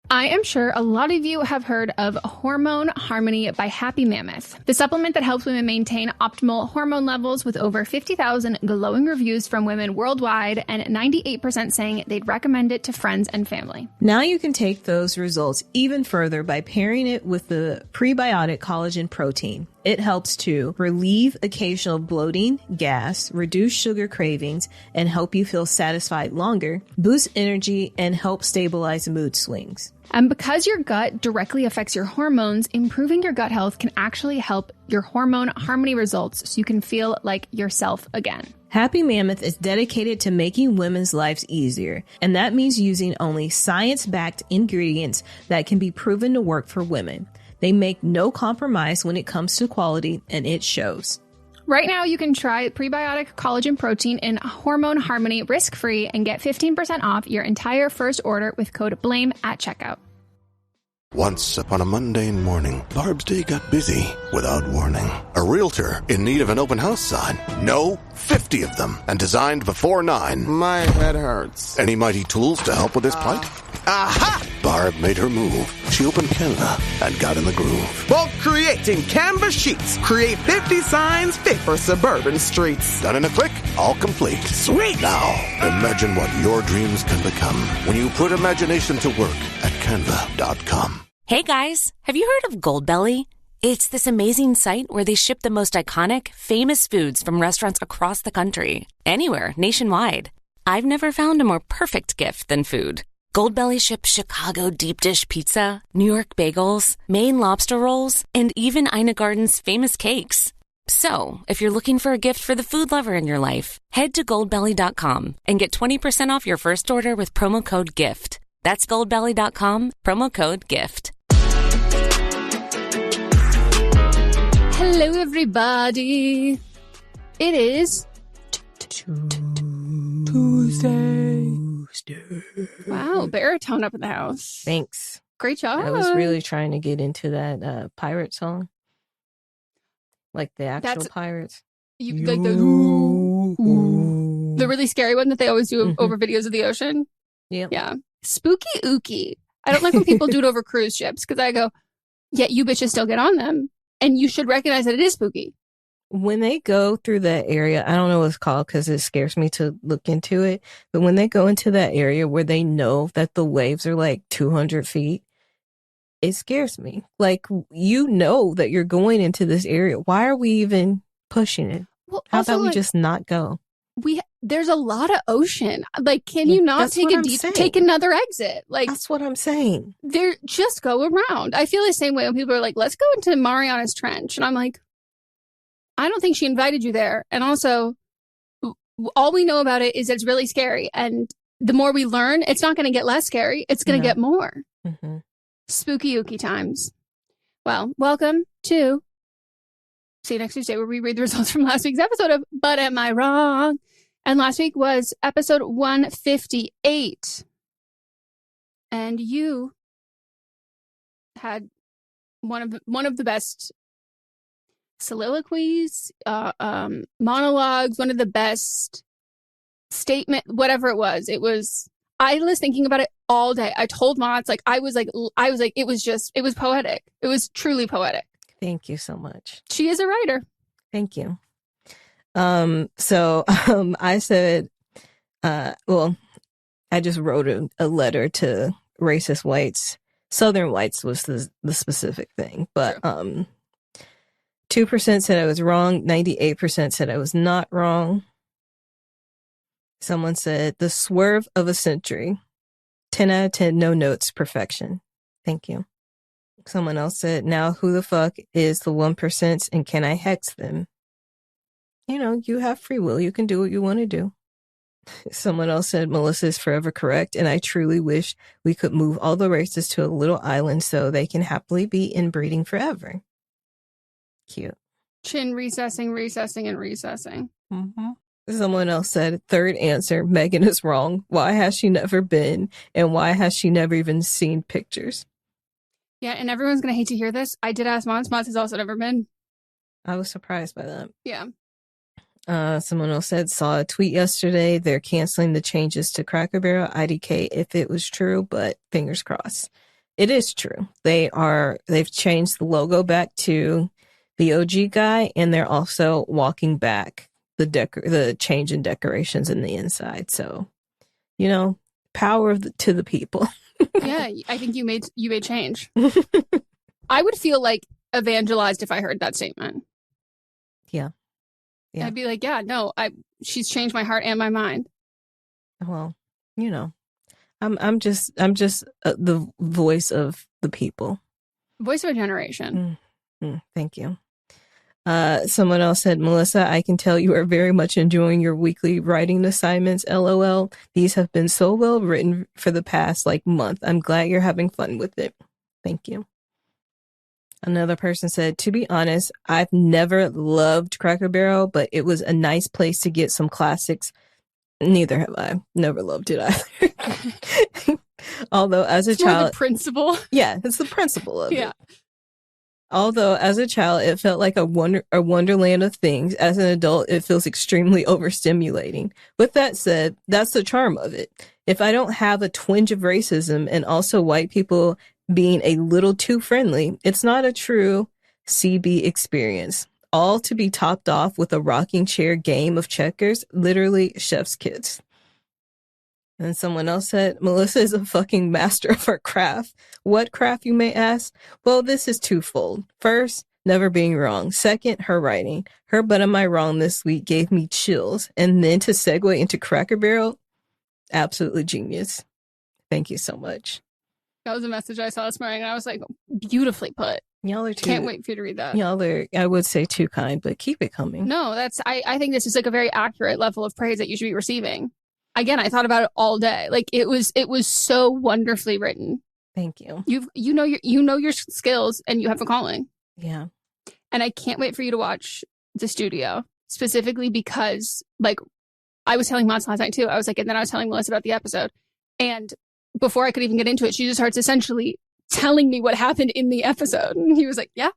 I am sure a lot of you have heard of Hormone Harmony by Happy Mammoth, the supplement that helps women maintain optimal hormone levels, with over 50,000 glowing reviews from women worldwide and 98% saying they'd recommend it to friends and family. Now you can take those results even further by pairing it with the prebiotic collagen protein. It helps to relieve occasional bloating, gas, reduce sugar cravings, and help you feel satisfied longer, boost energy, and help stabilize mood swings. And because your gut directly affects your hormones, improving your gut health can actually help your hormone harmony results so you can feel like yourself again. Happy Mammoth is dedicated to making women's lives easier, and that means using only science-backed ingredients that can be proven to work for women. They make no compromise when it comes to quality, and it shows. Right now, you can try prebiotic collagen protein in Hormone Harmony risk-free and get 15% off your entire first order with code BLAME at checkout. Once upon a mundane morning, Barb's day got busy without warning. A realtor in need of an open house sign. No, 50 of them, and designed before 9. My head hurts. Any mighty tools to help with this plight? Aha! Barb made her move. She opened Canva and got in the groove. Bulk creating Canva sheets. Create 50 signs fit for suburban streets. Done in a click, all complete. Sweet! Now, imagine what your dreams can become when you put imagination to work at canva.com. Hey guys, have you heard of Goldbelly? It's this amazing site where they ship the most iconic, famous foods from restaurants across the country. Anywhere, nationwide. I've never found a more perfect gift than food. Goldbelly ships Chicago deep dish pizza, New York bagels, Maine lobster rolls, and even Ina Garden's famous cakes. So, if you're looking for a gift for the food lover in your life, head to goldbelly.com and get 20% off your first order with promo code GIFT. That's goldbelly.com, promo code GIFT. Hello, everybody. It is Tuesday. Wow, baritone up in the house. Thanks. Great job. I was really trying to get into that pirate song. Like the actual pirates. Like the really scary one that they always do over videos of the ocean. Yep. Yeah. Spooky ooky. I don't like when people do it over cruise ships because I go, yeah, you bitches still get on them. And you should recognize that it is spooky. When they go through that area, I don't know what it's called because it scares me to look into it. But when they go into that area where they know that the waves are like 200 feet, it scares me. Like, you know that you're going into this area. Why are we even pushing it? Well, How also, about we just not go? There's a lot of ocean. Like, can you not take another exit? Like, that's what I'm saying. Just go around. I feel the same way when people are like, let's go into Mariana's Trench. And I'm like, I don't think she invited you there. And also, all we know about it is it's really scary. And the more we learn, it's not going to get less scary. It's going to get more. Mm-hmm. Spooky ooky times. Well, welcome to See You Next Tuesday, where we read the results from last week's episode of But Am I Wrong? And last week was episode 158. And you had one of the best soliloquies, monologues, one of the best statement, whatever it was. I was thinking about it all day. I told Mods, I was like, it was poetic. It was truly poetic. Thank you so much. She is a writer. Thank you. So I said, I just wrote a letter to racist whites. Southern whites was the specific thing, but 2% said I was wrong. 98% said I was not wrong. Someone said the swerve of a century. 10 out of 10, no notes, perfection. Thank you. Someone else said, now who the fuck is the 1% and can I hex them? You know, you have free will. You can do what you want to do. Someone else said, Melissa is forever correct, and I truly wish we could move all the races to a little island so they can happily be inbreeding forever. Cute. Chin recessing, and recessing. Mm-hmm. Someone else said, third answer, Meghan is wrong. Why has she never been? And why has she never even seen pictures? Yeah, and everyone's going to hate to hear this. I did ask Mons. Mons has also never been. I was surprised by that. Yeah. Someone else said, saw a tweet yesterday. They're canceling the changes to Cracker Barrel IDK if it was true, but fingers crossed. It is true. They've changed the logo back to the OG guy, and they're also walking back the change in decorations in the inside. So, power to the people. Yeah, I think you made change. I would feel like evangelized if I heard that statement. Yeah. I'd be like, yeah, no, she's changed my heart and my mind. Well, I'm just the voice of the people. Voice of a generation. Thank you. Someone else said, Melissa, I can tell you are very much enjoying your weekly writing assignments. LOL. These have been so well written for the past month. I'm glad you're having fun with it. Thank you. Another person said, to be honest, I've never loved Cracker Barrel, but it was a nice place to get some classics. Neither have I. Never loved it either. Although as a child, the principle. Yeah, it's the principle of it. Although as a child, it felt like a wonderland of things. As an adult, it feels extremely overstimulating. With that said, that's the charm of it. If I don't have a twinge of racism and also white people being a little too friendly, it's not a true CB experience. All to be topped off with a rocking chair game of checkers, literally chef's kiss. And someone else said, Melissa is a fucking master of her craft. What craft, you may ask? Well, this is twofold. First, never being wrong. Second, her writing. Her But Am I Wrong this week gave me chills. And then to segue into Cracker Barrel, absolutely genius. Thank you so much. That was a message I saw this morning, and I was like, beautifully put. Y'all are too. Can't wait for you to read that. Y'all are, I would say, too kind, but keep it coming. No, I think this is a very accurate level of praise that you should be receiving. Again, I thought about it all day. It was so wonderfully written. Thank you. You know your skills, and you have a calling. Yeah. And I can't wait for you to watch The Studio, specifically because I was telling Mods last night too. I was like, and then I was telling Melissa about the episode, and before I could even get into it, she just starts essentially telling me what happened in the episode. And he was like, yeah,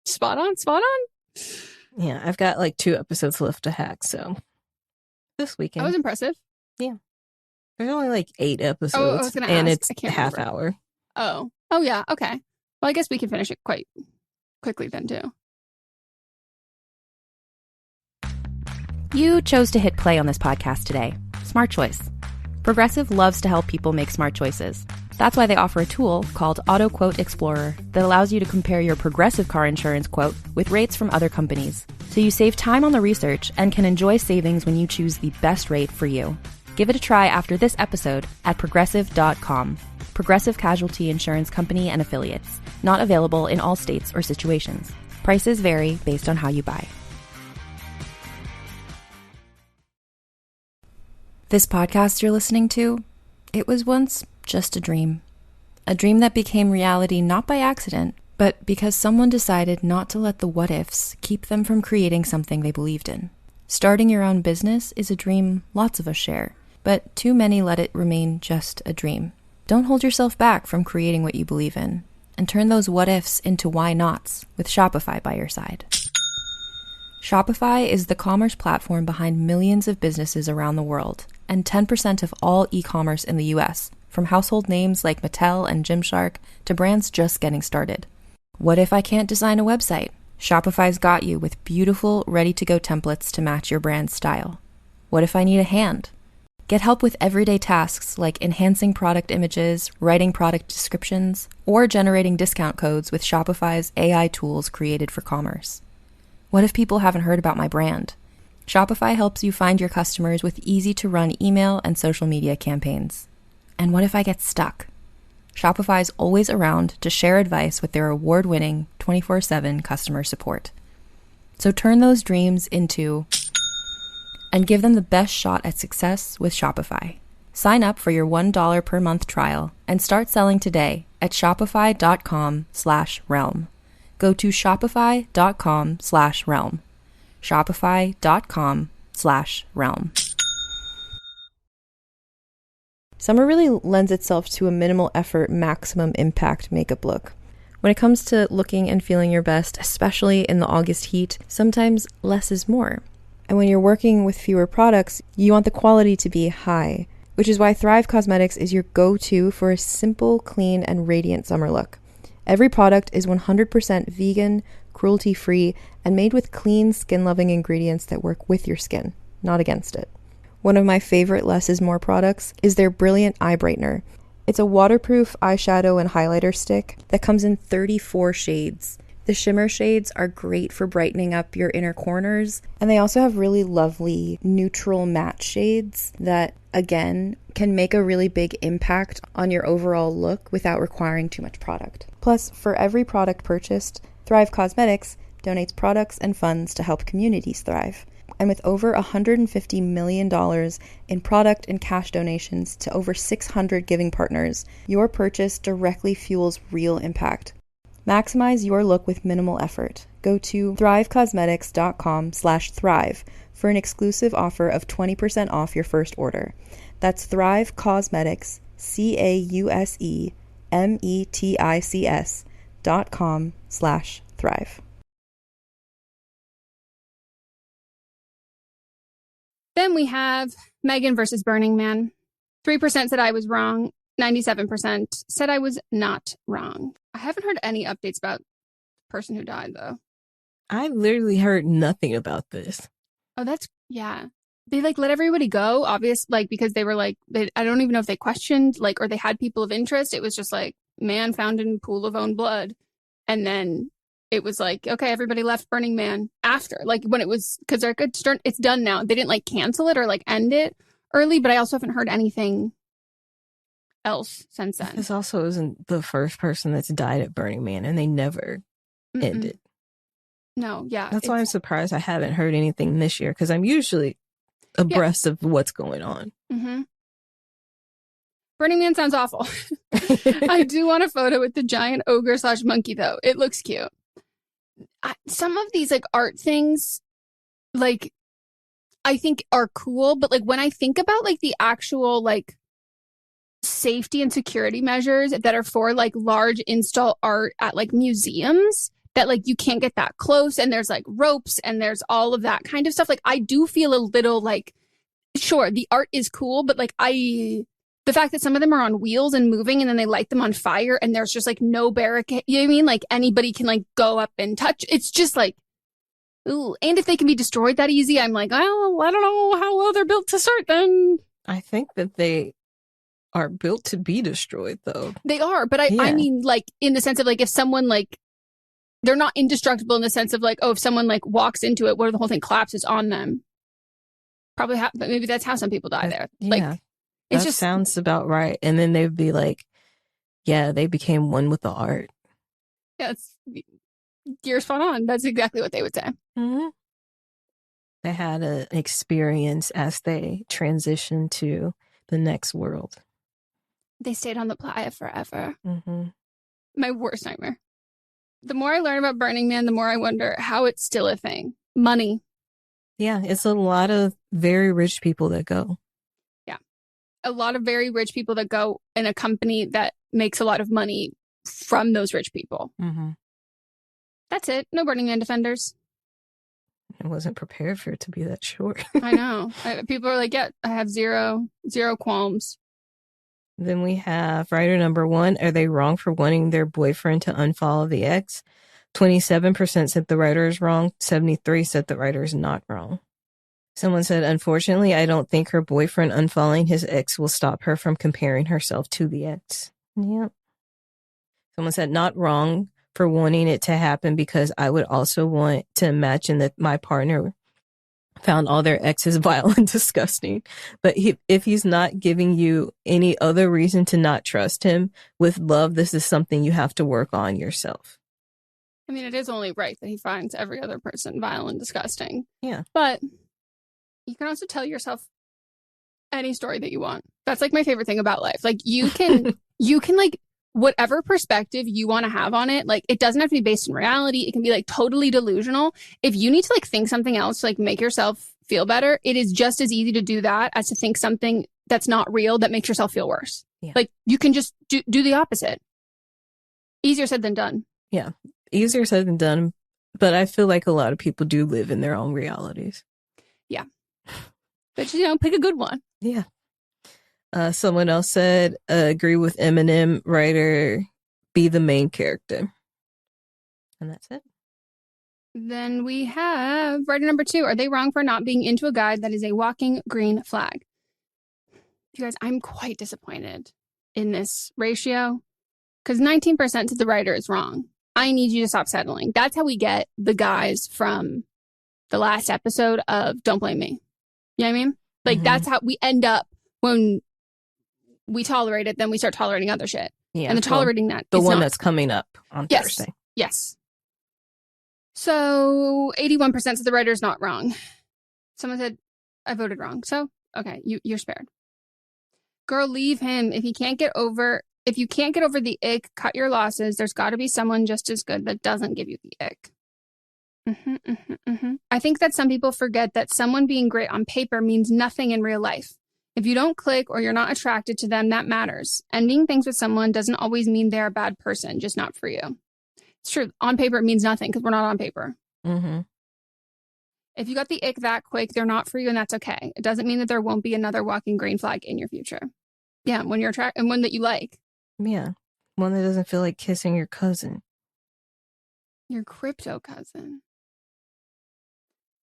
spot on. Yeah, I've got 2 episodes left to hack, so this weekend. That was impressive. Yeah. There's only 8 episodes. Oh, I was gonna and ask. It's a half hour. Oh yeah, okay. Well, I guess we can finish it quite quickly then too. You chose to hit play on this podcast today. Smart choice. Progressive loves to help people make smart choices. That's why they offer a tool called Auto Quote Explorer that allows you to compare your Progressive car insurance quote with rates from other companies. So you save time on the research and can enjoy savings when you choose the best rate for you. Give it a try after this episode at Progressive.com. Progressive Casualty Insurance Company and Affiliates. Not available in all states or situations. Prices vary based on how you buy. This podcast you're listening to, it was once just a dream. A dream that became reality not by accident, but because someone decided not to let the what-ifs keep them from creating something they believed in. Starting your own business is a dream lots of us share, but too many let it remain just a dream. Don't hold yourself back from creating what you believe in, and turn those what-ifs into why-nots with Shopify by your side. Shopify is the commerce platform behind millions of businesses around the world, and 10% of all e-commerce in the US, from household names like Mattel and Gymshark to brands just getting started. What if I can't design a website? Shopify's got you with beautiful, ready-to-go templates to match your brand's style. What if I need a hand? Get help with everyday tasks like enhancing product images, writing product descriptions, or generating discount codes with Shopify's AI tools created for commerce. What if people haven't heard about my brand? Shopify helps you find your customers with easy-to-run email and social media campaigns. And what if I get stuck? Shopify's always around to share advice with their award-winning 24/7 customer support. So turn those dreams into and give them the best shot at success with Shopify. Sign up for your $1 per month trial and start selling today at shopify.com/realm. Go to shopify.com/realm. Shopify.com/realm. Summer really lends itself to a minimal effort, maximum impact makeup look. When it comes to looking and feeling your best, especially in the August heat, sometimes less is more. And when you're working with fewer products, you want the quality to be high, which is why Thrive Cosmetics is your go-to for a simple, clean, and radiant summer look. Every product is 100% vegan, cruelty-free, and made with clean, skin-loving ingredients that work with your skin, not against it. One of my favorite Less is More products is their Brilliant Eye Brightener. It's a waterproof eyeshadow and highlighter stick that comes in 34 shades. The shimmer shades are great for brightening up your inner corners, and they also have really lovely neutral matte shades that, again, can make a really big impact on your overall look without requiring too much product. Plus, for every product purchased, Thrive Cosmetics donates products and funds to help communities thrive. And with over $150 million in product and cash donations to over 600 giving partners, your purchase directly fuels real impact. Maximize your look with minimal effort. Go to thrivecosmetics.com/thrive for an exclusive offer of 20% off your first order. That's Thrive Cosmetics, CAUSEMETICS.com/thrive. Then we have Meghan versus Burning Man. 3% said I was wrong. 97% said I was not wrong. I haven't heard any updates about the person who died, though. I literally heard nothing about this. Oh, yeah. They, let everybody go, because they were, I don't even know if they questioned, or they had people of interest. It was just, man found in pool of own blood. And then it was okay, everybody left Burning Man after. When it was, because they're good, it's done now. They didn't, cancel it or, end it early, but I also haven't heard anything else since then. This also isn't the first person that's died at Burning Man, and they never ended. No, yeah. That's why I'm surprised I haven't heard anything this year, because I'm usually abreast of what's going on. Mm-hmm. Burning Man sounds awful. I do want a photo with the giant ogre/monkey, though. It looks cute. Some of these, art things, I think are cool, but, when I think about, the actual, safety and security measures that are for large install art at museums that you can't get that close, and there's ropes and there's all of that kind of stuff. I do feel a little sure, the art is cool, but the fact that some of them are on wheels and moving and then they light them on fire and there's just no barricade, you know what I mean? Anybody can go up and touch. It's just ooh. And if they can be destroyed that easy, I'm oh, I don't know how well they're built to start then. I think that they are built to be destroyed, though. They are, but I mean, in the sense of if someone they're not indestructible in the sense of if someone walks into it, what if the whole thing collapses on them? Probably, but maybe that's how some people die there. Yeah, it's that sounds about right. And then they'd be they became one with the art. Yeah, you're spot on. That's exactly what they would say. Mm-hmm. They had an experience as they transitioned to the next world. They stayed on the playa forever. Mm-hmm. My worst nightmare. The more I learn about Burning Man, the more I wonder how it's still a thing. Money. Yeah, it's a lot of very rich people that go. Yeah. A lot of very rich people that go in a company that makes a lot of money from those rich people. Mm-hmm. That's it. No Burning Man defenders. I wasn't prepared for it to be that short. I know. People are yeah, I have zero qualms. Then we have writer number 1. Are they wrong for wanting their boyfriend to unfollow the ex? 27% said the writer is wrong. 73% said the writer is not wrong. Someone said, unfortunately, I don't think her boyfriend unfollowing his ex will stop her from comparing herself to the ex. Yep. Someone said, not wrong for wanting it to happen, because I would also want to imagine that my partner found all their exes vile and disgusting. But if he's not giving you any other reason to not trust him with love, this is something you have to work on yourself. I mean, it is only right that he finds every other person vile and disgusting. Yeah. But you can also tell yourself any story that you want. That's my favorite thing about life. You can whatever perspective you want to have on it, it doesn't have to be based in reality. It can be totally delusional. If you need to think something else to make yourself feel better, it is just as easy to do that as to think something that's not real that makes yourself feel worse. Yeah. You can just do the opposite. Easier said than done. Yeah. Easier said than done. But I feel like a lot of people do live in their own realities. Yeah. But pick a good one. Yeah. Someone else said, agree with Eminem, writer, be the main character. And that's it. Then we have writer number 2. Are they wrong for not being into a guide that is a walking green flag? You guys, I'm quite disappointed in this ratio because 19% of the writer is wrong. I need you to stop settling. That's how we get the guys from the last episode of Don't Blame Me. You know what I mean? Like, that's how we end up when we tolerate it, then we start tolerating other shit. Yeah. And the tolerating that. The one that's coming up on Yes. Thursday. Yes. So 81% of the writer is not wrong. Someone said, I voted wrong. So, okay, you're spared. Girl, leave him. If you can't get over the ick, cut your losses. There's got to be someone just as good that doesn't give you the ick. I think that some people forget that someone being great on paper means nothing in real life. If you don't click or you're not attracted to them, that matters. Ending things with someone doesn't always mean they're a bad person, just not for you. It's true. On paper, it means nothing because we're not on paper. Mm-hmm. If you got the ick that quick, they're not for you, and that's okay. It doesn't mean that there won't be another walking green flag in your future. Yeah, when you're attracted and one that you like. Yeah, one that doesn't feel like kissing your cousin. Your crypto cousin.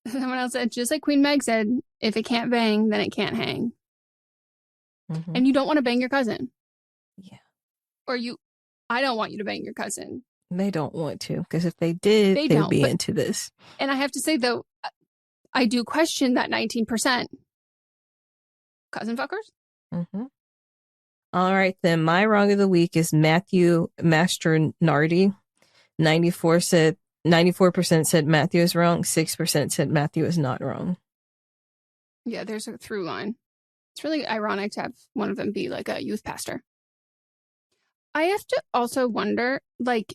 Someone else said, just like Queen Meg said, if it can't bang, then it can't hang. Mm-hmm. And you don't want to bang your cousin. Yeah. Or I don't want you to bang your cousin. They don't want to, because if they did, they'd be into this. And I have to say, though, I do question that 19%. Cousin fuckers? Mm-hmm. All right, then. My wrong of the week is Matthew Mastronardi. 94% said Matthew is wrong. 6% said Matthew is not wrong. Yeah, there's a through line. It's really ironic to have one of them be like a youth pastor. I have to also wonder, like,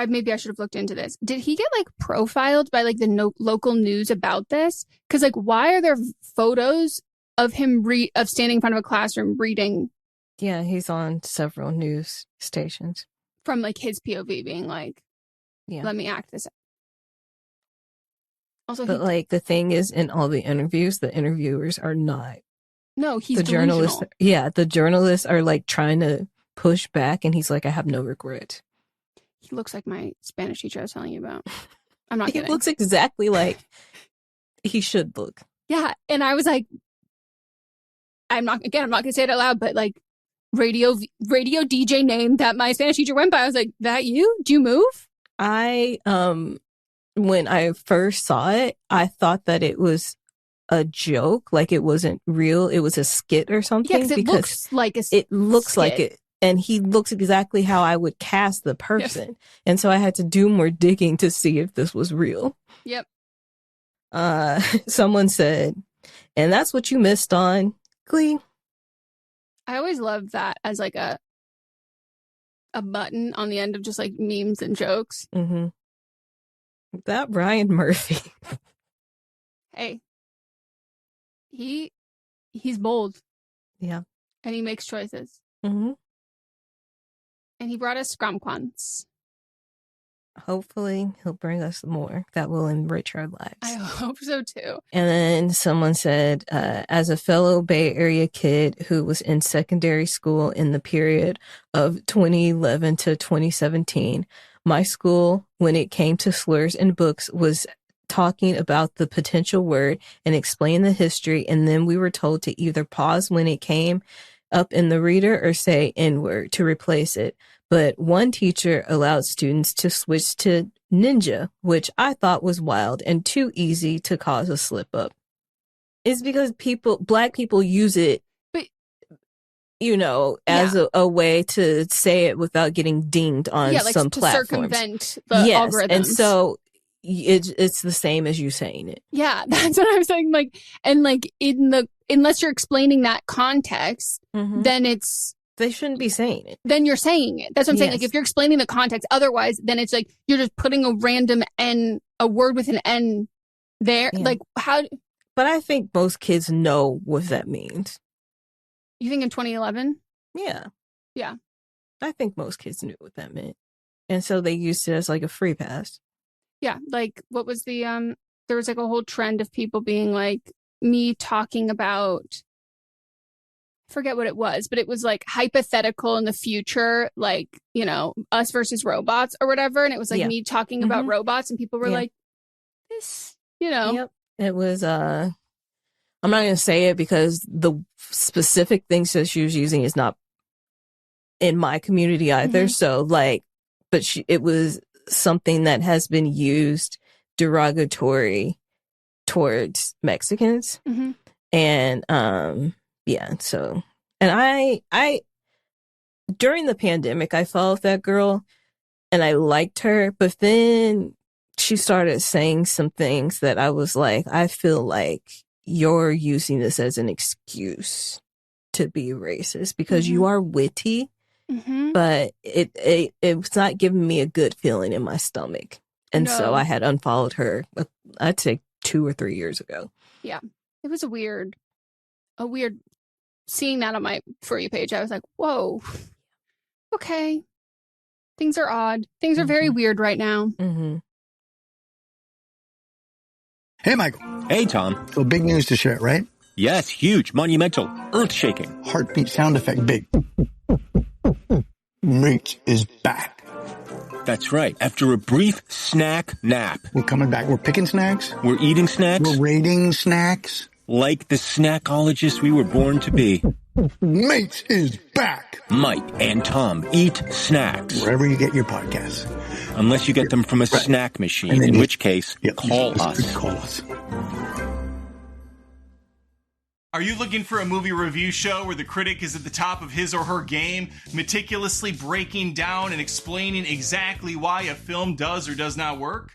maybe I should have looked into this. Did he get like profiled by like the local news about this? Because like, why are there photos of him of standing in front of a classroom reading? Yeah, he's on several news stations. From like his POV being like, yeah, let me act this out. Also, but like the thing is, in all the interviews, the interviewers are not. No, he's the delusional. journalists. Yeah, the journalists are like trying to push back, and he's like, I have no regret. He looks like my Spanish teacher I was telling you about. I'm not kidding. He looks exactly like he should look. Yeah, and I was like, I'm not going to say it out loud, but like radio DJ name that my Spanish teacher went by. I was like, that you? Do you move? When I first saw it, I thought that it was a joke, like it wasn't real. It was a skit or something. Yeah, because looks like a it looks skit. like it. And he looks exactly how I would cast the person. Yep. And so I had to do more digging to see if this was real. Yep. Someone said, and that's what you missed on Glee. I always loved that as like a button on the end of just like memes and jokes. Mm-hmm. That Ryan Murphy. Hey. He's bold. Yeah. And he makes choices. Mm-hmm. And he brought us scrumquants. Hopefully he'll bring us more that will enrich our lives. I hope so too. And then someone said, as a fellow Bay Area kid who was in secondary school in the period of 2011 to 2017, my school, when it came to slurs in books, was talking about the potential word and explain the history. And then we were told to either pause when it came up in the reader or say N-word to replace it. But one teacher allowed students to switch to ninja, which I thought was wild and too easy to cause a slip up. It's because Black people use it, but, as a way to say it without getting dinged on some platforms. Circumvent the algorithms. And so it's the same as you saying it. Yeah, that's what I was saying. Like, and like unless you're explaining that context, then they shouldn't be saying it. Then you're saying it. That's what I'm saying. Like if you're explaining the context, otherwise, then it's like you're just putting a random N, a word with an N there. Yeah. Like how? But I think most kids know what that means. You think in 2011? Yeah. Yeah. I think most kids knew what that meant. And so they used it as like a free pass. Yeah. Like what was the, there was like a whole trend of people being like me talking about, forget what it was, but it was like hypothetical in the future, like, you know, us versus robots or whatever. And it was like me talking about robots, and people were like, this, you know. Yep. It was, I'm not going to say it because the specific things that she was using is not in my community either. So like, but it was something that has been used derogatory towards Mexicans. And, yeah, so, and I, during the pandemic, I followed that girl and I liked her, but then she started saying some things that I was like, I feel like you're using this as an excuse to be racist because you are witty, but it's not giving me a good feeling in my stomach. And so I had unfollowed her, I'd say 2 or 3 years ago. Yeah. It was a weird seeing that on my For You page. I was like, whoa, okay. Things are odd. Things are very weird right now. Hey, Michael. Hey, Tom. So big news to share, right? Yes, huge, monumental, earth-shaking. Heartbeat sound effect big. Meat is back. That's right. After a brief snack nap. We're coming back. We're picking snacks. We're eating snacks. We're rating snacks. Like the snackologists we were born to be. Mate is back. Mike and Tom eat snacks. Wherever you get your podcasts. Unless you get them from a snack machine, in which case, call us. Call us. Are you looking for a movie review show where the critic is at the top of his or her game, meticulously breaking down and explaining exactly why a film does or does not work?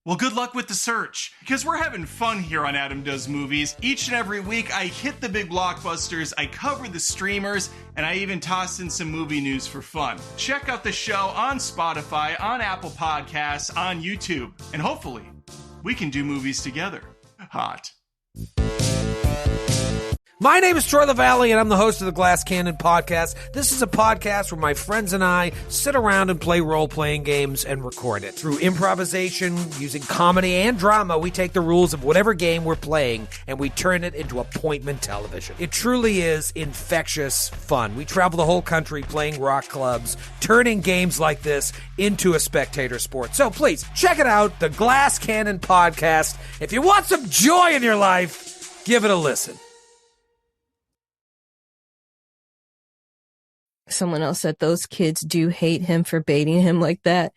Well, good luck with the search, because we're having fun here on Adam Does Movies. Each and every week, I hit the big blockbusters, I cover the streamers, and I even toss in some movie news for fun. Check out the show on Spotify, on Apple Podcasts, on YouTube, and hopefully, we can do movies together. Hot. My name is Troy LaValle, and I'm the host of the Glass Cannon Podcast. This is a podcast where my friends and I sit around and play role-playing games and record it. Through improvisation, using comedy and drama, we take the rules of whatever game we're playing and we turn it into appointment television. It truly is infectious fun. We travel the whole country playing rock clubs, turning games like this into a spectator sport. So please, check it out, the Glass Cannon Podcast. If you want some joy in your life, give it a listen. Someone else said those kids do hate him for baiting him like that,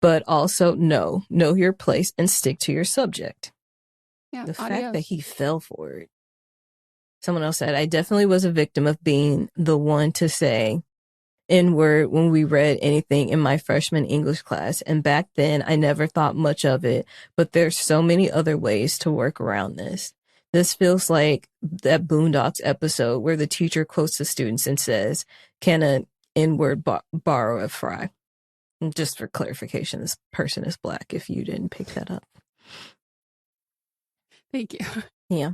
but also know your place and stick to your subject. Yeah, the fact that he fell for it. Someone else said, I definitely was a victim of being the one to say N-word when we read anything in my freshman English class. And back then I never thought much of it, but there's so many other ways to work around this. This feels like that Boondocks episode where the teacher quotes the students and says, can an N-word borrow a fry? And just for clarification, this person is black if you didn't pick that up. Thank you. Yeah.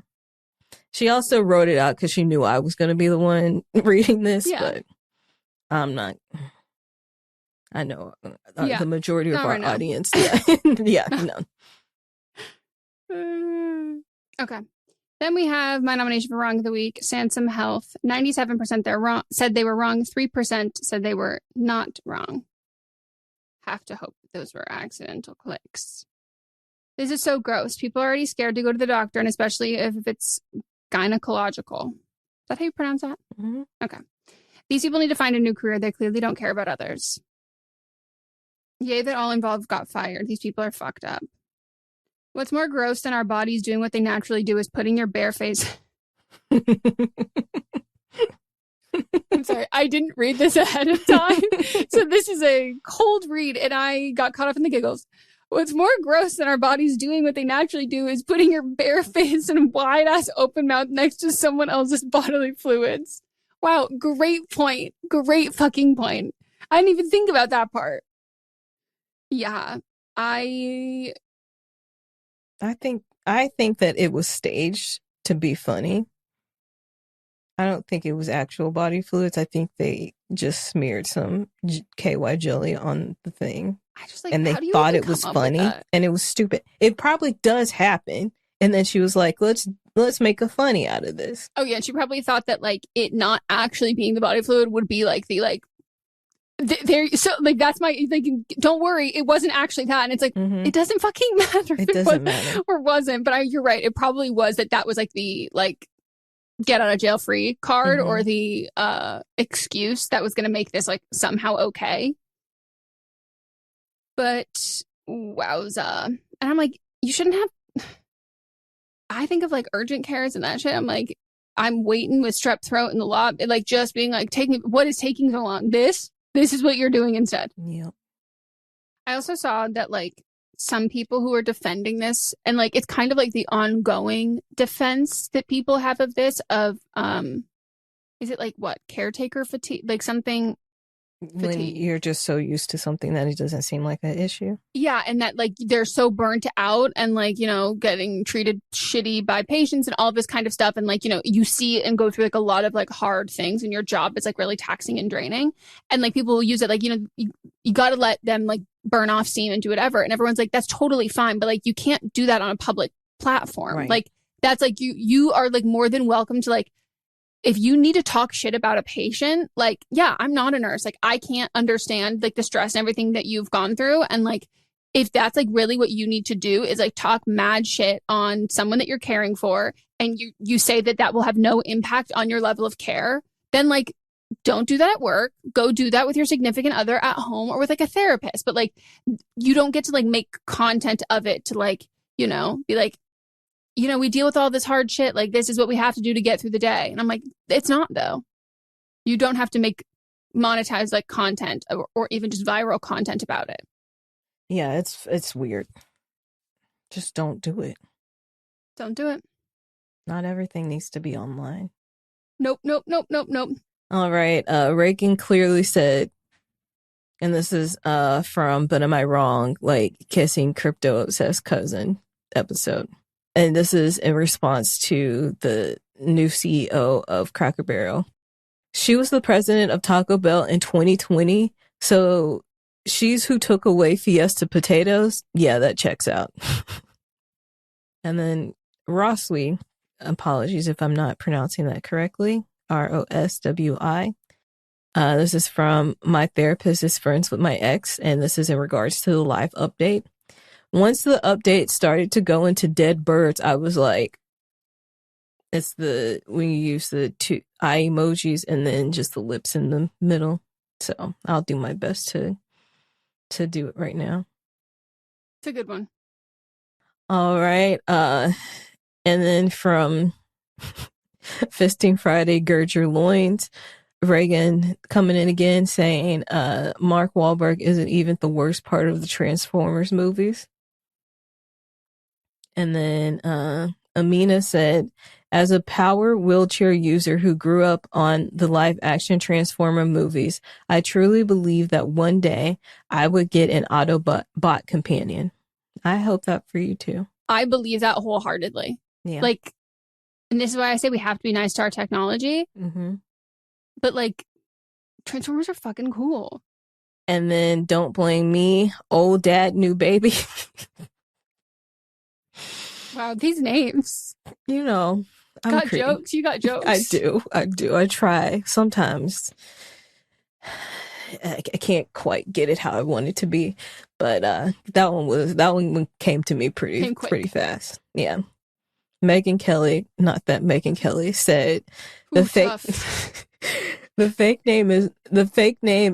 She also wrote it out because she knew I was going to be the one reading this, but I'm not. I know the majority of our audience. Yeah. No. Okay. Then we have my nomination for Wrong of the Week, Sansom Health. 97% said they were wrong. 3% said they were not wrong. Have to hope those were accidental clicks. This is so gross. People are already scared to go to the doctor, and especially if it's gynecological. Is that how you pronounce that? Mm-hmm. Okay. These people need to find a new career. They clearly don't care about others. Yay that all involved got fired. These people are fucked up. What's more gross than our bodies doing what they naturally do is putting your bare face. I'm sorry, I didn't read this ahead of time. So this is a cold read and I got caught up in the giggles. What's more gross than our bodies doing what they naturally do is putting your bare face and wide ass open mouth next to someone else's bodily fluids. Wow, great point. Great fucking point. I didn't even think about that part. Yeah, I think that it was staged to be funny. I don't think it was actual body fluids. I think they just smeared some KY jelly on the thing. I just like, and they thought it was funny and it was stupid. It probably does happen. And then she was like, let's make a funny out of this. Oh yeah, she probably thought that like it not actually being the body fluid would be like the like there. So like that's my like. Don't worry, it wasn't actually that. And it's like it doesn't fucking matter. It doesn't matter or wasn't. But you're right. It probably was that was like the like get out of jail free card or the excuse that was going to make this like somehow okay. But wowza. And I'm like, you shouldn't have. I think of like urgent cares and that shit. I'm like, I'm waiting with strep throat in the lobby, like just being like, what is taking so long? This is what you're doing instead. Yep. I also saw that like some people who are defending this, and like it's kind of like the ongoing defense that people have of this, of is it like what, caretaker fatigue, like something when fatigue. You're just so used to something that it doesn't seem like an issue. Yeah, and that like they're so burnt out and like, you know, getting treated shitty by patients and all this kind of stuff, and like, you know, you see and go through like a lot of like hard things, and your job is like really taxing and draining, and like people will use it like, you know, you got to let them like burn off steam and do whatever, and everyone's like, that's totally fine, but like you can't do that on a public platform. Right. Like that's like you are like more than welcome to like, if you need to talk shit about a patient, like, yeah, I'm not a nurse. Like, I can't understand like the stress and everything that you've gone through. And like, if that's like really what you need to do is like talk mad shit on someone that you're caring for, and you say that will have no impact on your level of care, then like, don't do that at work. Go do that with your significant other at home or with like a therapist. But like, you don't get to like make content of it to like, you know, be like, you know, we deal with all this hard shit. Like, this is what we have to do to get through the day. And I'm like, it's not, though. You don't have to make monetize like content or even just viral content about it. Yeah, it's weird. Just don't do it. Don't do it. Not everything needs to be online. Nope. All right. Reagan clearly said, and this is from But Am I Wrong? Like, kissing crypto obsessed cousin episode. And this is in response to the new CEO of Cracker Barrel. She was the president of Taco Bell in 2020. So she's who took away Fiesta potatoes. Yeah, that checks out. And then Roswi, apologies if I'm not pronouncing that correctly, Roswi. This is from my therapist is friends with my ex, and this is in regards to the live update. Once the update started to go into dead birds, I was like, it's when you use the two eye emojis and then just the lips in the middle. So I'll do my best to do it right now. It's a good one. All right. And then from Fisting Friday, gird your loins. Reagan coming in again saying Mark Wahlberg isn't even the worst part of the Transformers movies. And then Amina said, as a power wheelchair user who grew up on the live action Transformer movies, I truly believe that one day I would get an Autobot companion. I hope that for you too. I believe that wholeheartedly. Yeah. Like, and this is why I say we have to be nice to our technology. Mm-hmm. But like, Transformers are fucking cool. And then don't blame me, old dad, new baby. Wow, these names. You know, I'm got jokes. You got jokes. I do. I try. Sometimes I can't quite get it how I want it to be, but that one came to me pretty fast. Yeah. Meghan Kelly, not that Meghan Kelly said the fake name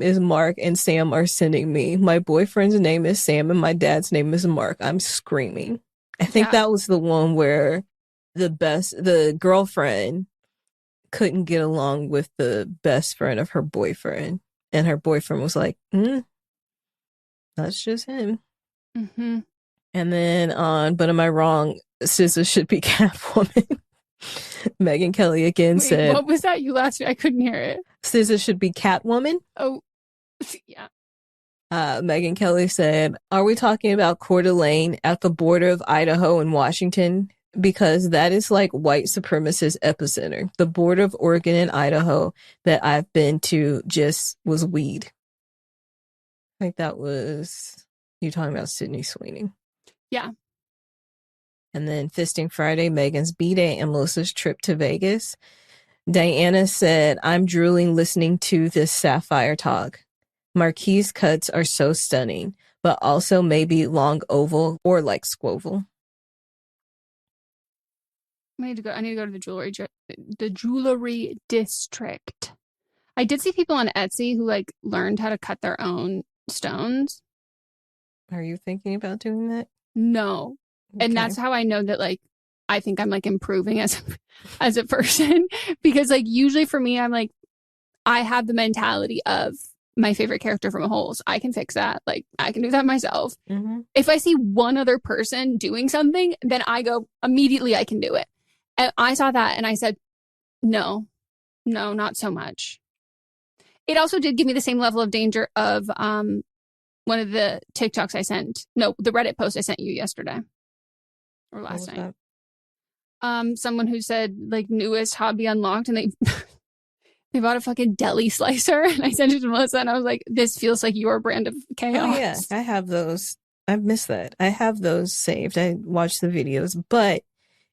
is Mark and Sam are sending me. My boyfriend's name is Sam and my dad's name is Mark. I'm screaming. I think that was the one where the girlfriend couldn't get along with the best friend of her boyfriend. And her boyfriend was like, that's just him. Mm-hmm. And then on But Am I Wrong? SZA should be Catwoman. Meghan Kelly again said. What was that? You last week? I couldn't hear it. SZA should be Catwoman. Oh, yeah. Meghan Kelly said, are we talking about Coeur d'Alene at the border of Idaho and Washington? Because that is like white supremacist epicenter. The border of Oregon and Idaho that I've been to just was weed. I think that was you talking about Sydney Sweeney. Yeah. And then Fisting Friday, Megan's B-Day and Melissa's trip to Vegas. Diana said, I'm drooling listening to this Sapphire talk. Marquise cuts are so stunning, but also maybe long oval or like squoval. I need to go to the jewelry district. I did see people on Etsy who like learned how to cut their own stones. Are you thinking about doing that? No. Okay. And that's how I know that like I think I'm like improving as a person, because like usually for me I'm like I have the mentality of my favorite character from Holes. I can fix that. Like I can do that myself. Mm-hmm. If I see one other person doing something, then I go immediately I can do it. And I saw that and I said, no, not so much. It also did give me the same level of danger of one of the TikToks I sent. No, the Reddit post I sent you yesterday or last night. Someone who said like newest hobby unlocked, and they bought a fucking deli slicer, and I sent it to Melissa, and I was like, this feels like your brand of chaos. Oh yeah, I have those. I've missed that. I have those saved. I watch the videos, but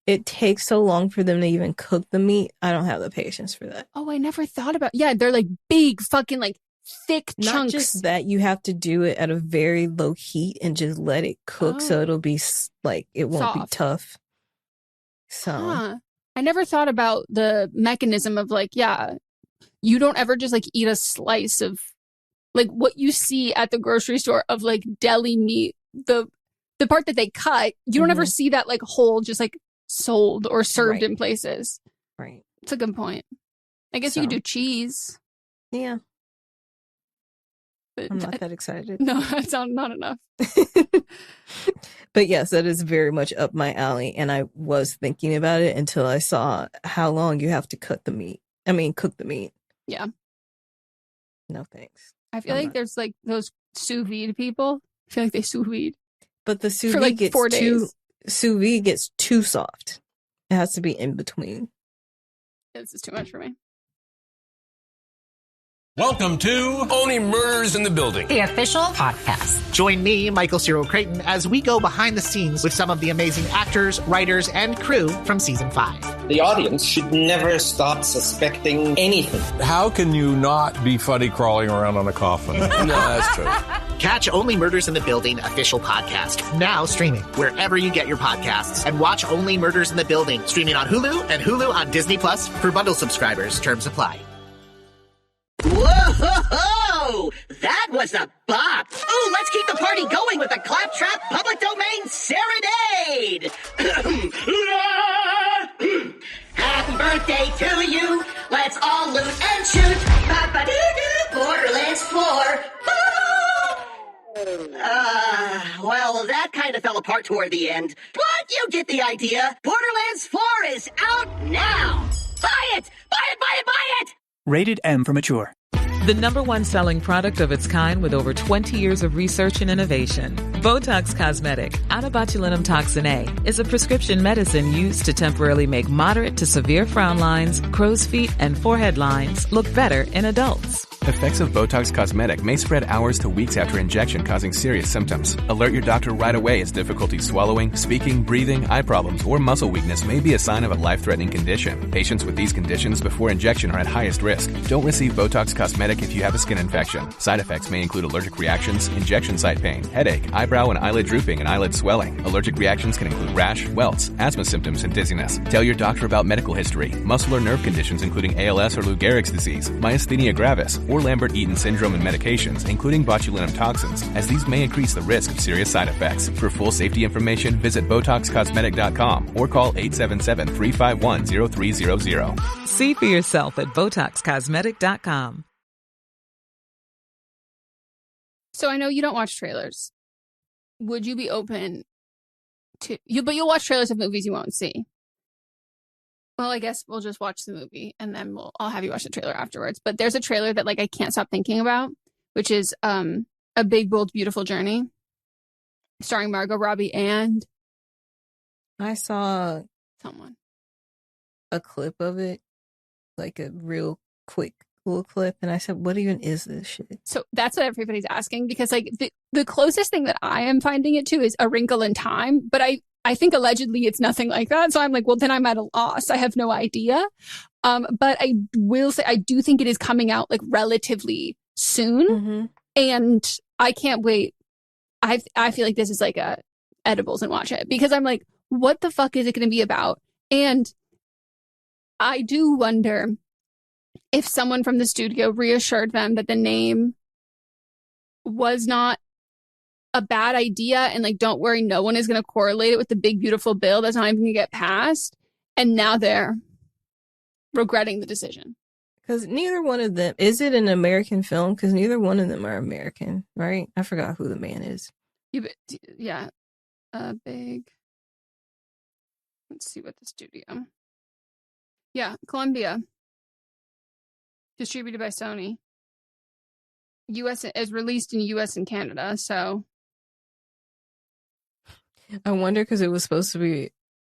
it takes so long for them to even cook the meat. I don't have the patience for that. Oh, I never thought about. Yeah, they're like big fucking like thick chunks. Not just that, you have to do it at a very low heat and just let it cook so it'll be like it won't be tough. So I never thought about the mechanism of like, yeah, you don't ever just like eat a slice of like what you see at the grocery store of like deli meat, the part that they cut, you don't ever see that like whole just like sold or served in places. Right. It's a good point. I guess you could do cheese. Yeah. But I'm not that excited. No, that's not enough. But yes, that is very much up my alley. And I was thinking about it until I saw how long you have to cook the meat. Yeah. No thanks. I feel like there's like those sous vide people. I feel like they sous vide. But the sous for vide like gets 4 days. Sous vide gets too soft. It has to be in between. This is too much for me. Welcome to Only Murders in the Building, the official podcast. Join me, Michael Cyril Creighton, as we go behind the scenes with some of the amazing actors, writers, and crew from season 5. The audience should never stop suspecting anything. How can you not be funny crawling around on a coffin? No, that's true. Catch Only Murders in the Building official podcast, now streaming wherever you get your podcasts. And watch Only Murders in the Building, streaming on Hulu and Hulu on Disney Plus for bundle subscribers. Terms apply. Whoa! That was a bop! Ooh, let's keep the party going with a claptrap public domain serenade! Happy birthday to you! Let's all loot and shoot! Ba-ba-doo-doo! Borderlands 4! Well, that kind of fell apart toward the end. But you get the idea. Borderlands 4 is out now! Buy it! Buy it, buy it, buy it! Rated M for mature. The #1 selling product of its kind with over 20 years of research and innovation. Botox Cosmetic, onabotulinum toxin A, is a prescription medicine used to temporarily make moderate to severe frown lines, crow's feet, and forehead lines look better in adults. Effects of Botox Cosmetic may spread hours to weeks after injection, causing serious symptoms. Alert your doctor right away as difficulty swallowing, speaking, breathing, eye problems, or muscle weakness may be a sign of a life-threatening condition. Patients with these conditions before injection are at highest risk. Don't receive Botox Cosmetic if you have a skin infection. Side effects may include allergic reactions, injection site pain, headache, eyebrow and eyelid drooping, and eyelid swelling. Allergic reactions can include rash, welts, asthma symptoms, and dizziness. Tell your doctor about medical history, muscle or nerve conditions including ALS or Lou Gehrig's disease, myasthenia gravis, or Lambert-Eaton syndrome and medications, including botulinum toxins, as these may increase the risk of serious side effects. For full safety information, visit BotoxCosmetic.com or call 877-351-0300. See for yourself at BotoxCosmetic.com. So I know you don't watch trailers. Would you be open to you? But you'll watch trailers of movies you won't see. Well, I guess we'll just watch the movie and then I'll have you watch the trailer afterwards. But there's a trailer that like I can't stop thinking about, which is A Big Bold Beautiful Journey, starring Margot Robbie, and I saw someone a clip of it, like a real quick little clip, and I said, "What even is this shit?" So that's what everybody's asking, because like the closest thing that I am finding it to is A Wrinkle in Time, but I think allegedly it's nothing like that. So I'm like, well, then I'm at a loss. I have no idea. But I will say, I do think it is coming out like relatively soon. And I can't wait. I feel like this is like a edibles and watch it, because I'm like, what the fuck is it going to be about? And I do wonder if someone from the studio reassured them that the name was not a bad idea, and like, don't worry, no one is going to correlate it with the big beautiful bill that's not even going to get passed, and now they're regretting the decision. Because neither one of them, is it an American film? Because neither one of them are American, right? I forgot who the man is. Yeah, big. Let's see what the studio. Yeah, Columbia. Distributed by Sony. U.S. is released in U.S. and Canada, so. I wonder, because it was supposed to be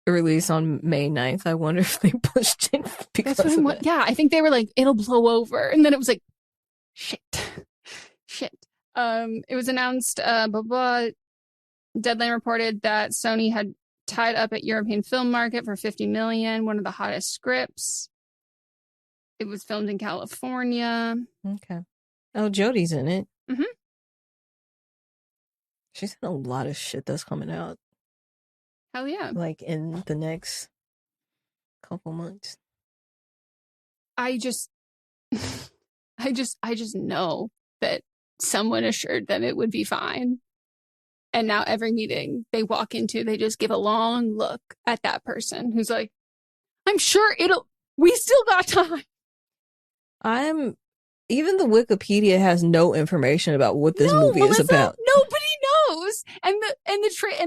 released on May 9th. I wonder if they pushed it because of that. Yeah, I think they were like, it'll blow over. And then it was like, shit. It was announced, Deadline reported that Sony had tied up at European film market for $50 million, one of the hottest scripts. It was filmed in California. Okay. Oh, Jodie's in it. Mm-hmm. She's in a lot of shit that's coming out. Hell yeah. Like in the next couple months. I just know that someone assured them it would be fine. And now every meeting they walk into, they just give a long look at that person who's like, I'm sure we still got time. Even the Wikipedia has no information about what this movie is about. Nobody knows. And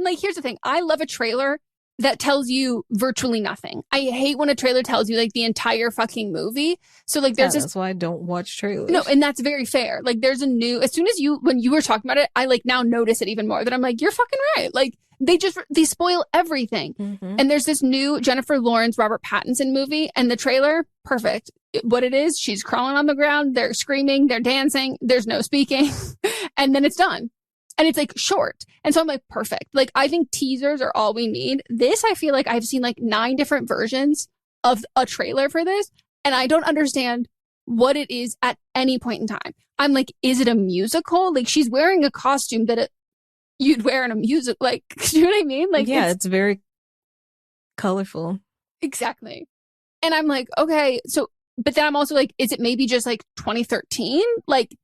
like, here's the thing. I love a trailer that tells you virtually nothing. I hate when a trailer tells you like the entire fucking movie. So like that's why I don't watch trailers. No, and that's very fair. Like there's as soon as when you were talking about it, I like now notice it even more, that I'm like, you're fucking right. Like they spoil everything. And there's this new Jennifer Lawrence, Robert Pattinson movie, and the trailer, perfect. What it is, she's crawling on the ground, they're screaming, they're dancing, there's no speaking, and then it's done. And it's like short. And so I'm like, perfect. Like, I think teasers are all we need. This, I feel like I've seen like 9 different versions of a trailer for this, and I don't understand what it is at any point in time. I'm like, is it a musical? Like, she's wearing a costume that you'd wear in a music. Like, you know what I mean? Like, yeah, it's very colorful. Exactly. And I'm like, okay, so, but then I'm also like, is it maybe just like 2013? Like,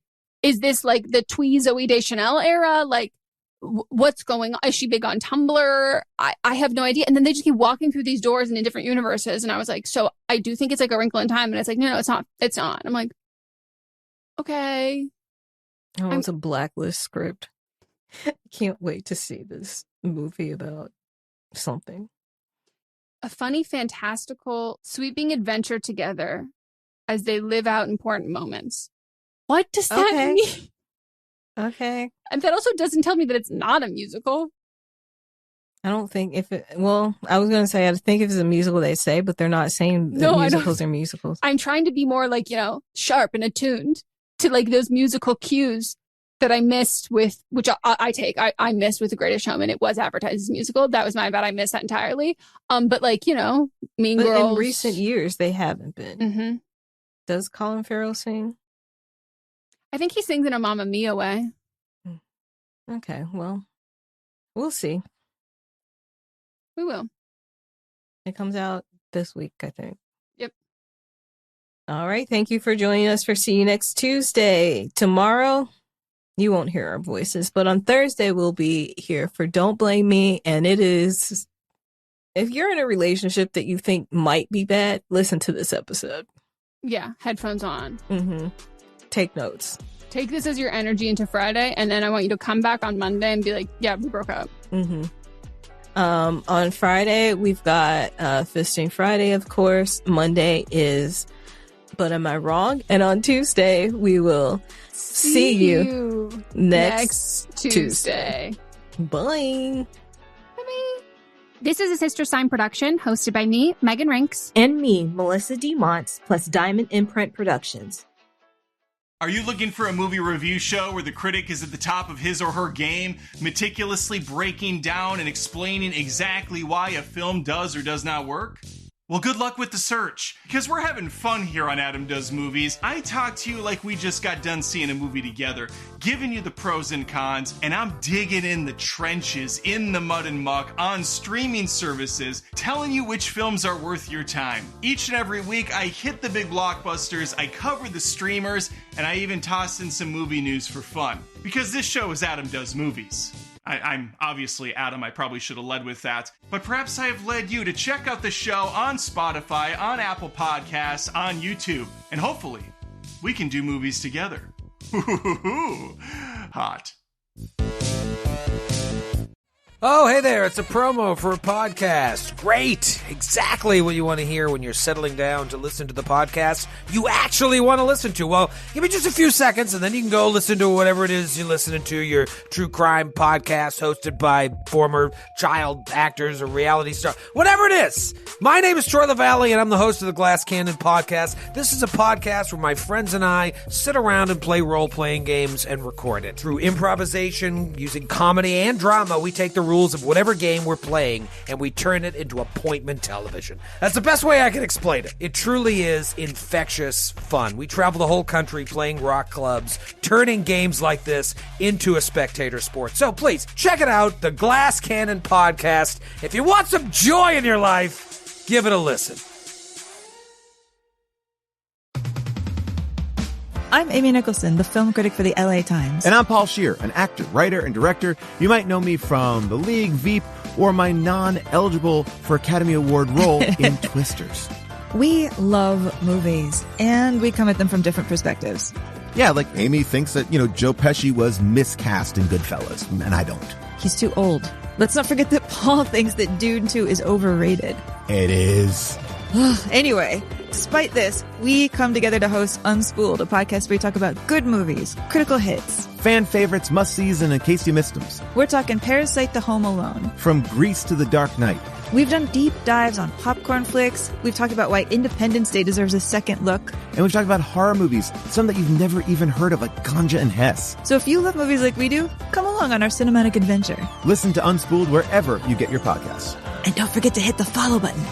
is this like the Twee Zooey Deschanel era? Like, what's going on? Is she big on Tumblr? I have no idea. And then they just keep walking through these doors and in different universes. And I was like, so I do think it's like A Wrinkle in Time. And it's like, no, it's not. It's not. I'm like, okay. Oh, it's a Blacklist script. Can't wait to see this movie about something. A funny, fantastical, sweeping adventure together as they live out important moments. What does that mean? Okay. And that also doesn't tell me that it's not a musical. I don't think I was going to say, I think if it's a musical, they say, but they're not saying musicals are musicals. I'm trying to be more like, sharp and attuned to like those musical cues that I missed with, which I missed with The Greatest Showman. It was advertised as a musical. That was my bad. I missed that entirely. But like, Mean Girls. In recent years, they haven't been. Mm-hmm. Does Colin Farrell sing? I think he sings in a Mamma Mia way. Okay, well, we'll see. We will. It comes out this week, I think. Yep. All right. Thank you for joining us for See You Next Tuesday. Tomorrow, you won't hear our voices, but on Thursday, we'll be here for Don't Blame Me. And it is, if you're in a relationship that you think might be bad, listen to this episode. Yeah. Headphones on. Mm-hmm. Take notes. Take this as your energy into Friday, and then I want you to come back on Monday and be like, yeah, we broke up. Mm-hmm. On Friday, we've got Fisting Friday, of course. Monday is But Am I Wrong? And on Tuesday, we will see you next Tuesday. Bye. Bye. This is a Sister Sign production hosted by me, Megan Rinks. And me, Melissa D. Montz, plus Diamond Imprint Productions. Are you looking for a movie review show where the critic is at the top of his or her game, meticulously breaking down and explaining exactly why a film does or does not work? Well, good luck with the search, because we're having fun here on Adam Does Movies. I talk to you like we just got done seeing a movie together, giving you the pros and cons, and I'm digging in the trenches, in the mud and muck, on streaming services, telling you which films are worth your time. Each and every week, I hit the big blockbusters, I cover the streamers, and I even toss in some movie news for fun. Because this show is Adam Does Movies. I'm obviously Adam, I probably should have led with that. But perhaps I have led you to check out the show on Spotify, on Apple Podcasts, on YouTube. And hopefully, we can do movies together. Hot. Oh, hey there, it's a promo for a podcast. Great! Exactly what you want to hear when you're settling down to listen to the podcast you actually want to listen to. Well, give me just a few seconds and then you can go listen to whatever it is you're listening to, your true crime podcast hosted by former child actors or reality stars, whatever it is. My name is Troy LaValle and I'm the host of the Glass Cannon Podcast. This is a podcast where my friends and I sit around and play role-playing games and record it. Through improvisation, using comedy and drama, we take the rules of whatever game we're playing and we turn it into appointment television. That's the best way I can explain it. It truly is infectious fun. We travel the whole country playing rock clubs, turning games like this into a spectator sport. So please, check it out, the Glass Cannon Podcast. If you want some joy in your life, give it a listen. I'm Amy Nicholson, the film critic for the LA Times. And I'm Paul Scheer, an actor, writer, and director. You might know me from The League, Veep, or my non-eligible for Academy Award role in Twisters. We love movies, and we come at them from different perspectives. Yeah, like Amy thinks that, Joe Pesci was miscast in Goodfellas, and I don't. He's too old. Let's not forget that Paul thinks that Dune 2 is overrated. It is. Anyway, despite this, we come together to host Unspooled, a podcast where we talk about good movies, critical hits, fan favorites, must-sees, and in case you missed them. We're talking Parasite to Home Alone. From Grease to The Dark Knight. We've done deep dives on popcorn flicks. We've talked about why Independence Day deserves a second look. And we've talked about horror movies, some that you've never even heard of, like Ganja and Hess. So if you love movies like we do, come along on our cinematic adventure. Listen to Unspooled wherever you get your podcasts. And don't forget to hit the follow button.